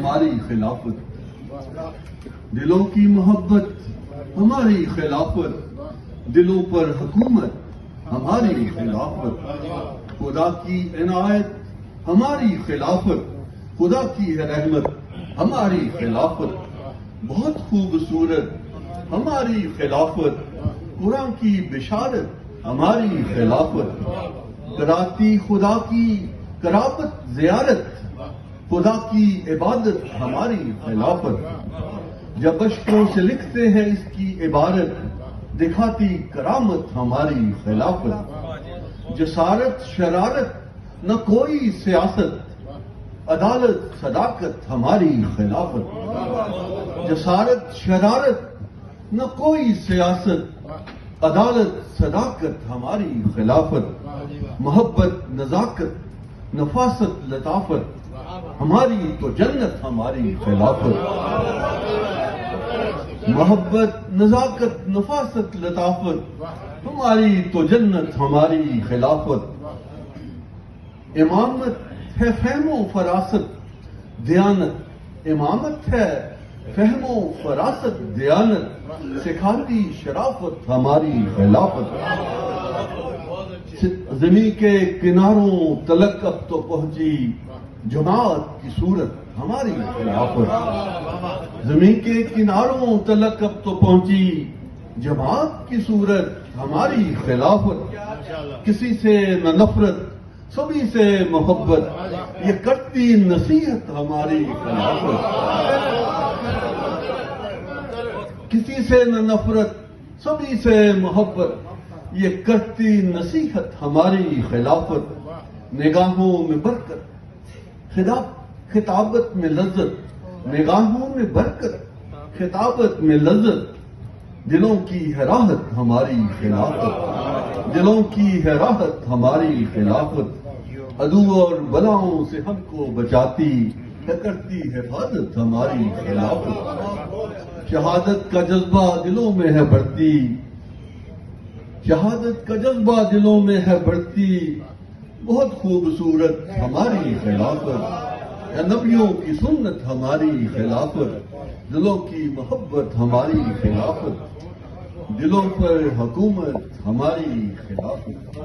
ہماری خلافت، دلوں کی محبت ہماری خلافت، دلوں پر حکومت ہماری خلافت، خدا کی عنایت ہماری خلافت، خدا کی ہے رحمت ہماری خلافت، بہت خوبصورت ہماری خلافت، قرآن کی بشارت ہماری خلافت، کراتی خدا کی قرابت زیارت، خدا کی عبادت ہماری خلافت، جب اشکوں سے لکھتے ہیں اس کی عبارت، دکھاتی کرامت ہماری خلافت، جسارت شرارت نہ کوئی سیاست، عدالت صداقت ہماری خلافت، جسارت شرارت نہ کوئی سیاست، عدالت صداقت ہماری خلافت، محبت نزاکت نفاست لطافت ہماری تو جنت ہماری خلافت، محبت نزاکت نفاست لطافت ہماری تو جنت ہماری خلافت، امامت ہے فہم و فراست دیانت، امامت ہے فہم و فراست دیانت، سکھاتی شرافت ہماری خلافت، زمین کے کناروں تلک اب تو پہنچی جماعت کی صورت ہماری خلافت، زمین کے کناروں تلک اب تو پہنچی جماعت کی صورت ہماری خلافت، کسی سے نہ نفرت سبھی سے محبت یہ کرتی نصیحت ہماری خلافت، کسی سے نہ نفرت سبھی سے محبت یہ کرتی نصیحت ہماری خلافت، نگاہوں میں برکت خطابت میں لذت، نگاہوں میں برکت خطابت میں لذت، دلوں کی ہے راحت ہماری خلافت، دلوں کی ہے راحت ہماری خلافت، عدو اور بلاؤں سے ہم کو بچاتی ہے کرتی حفاظت ہماری خلافت، شہادت کا جذبہ دلوں میں ہے بڑھتی، شہادت کا جذبہ دلوں میں ہے بڑھتی، بہت خوبصورت ہماری خلافت، نبیوں کی سنت ہماری خلافت، دلوں کی محبت ہماری خلافت، دلوں پر حکومت ہماری خلافت۔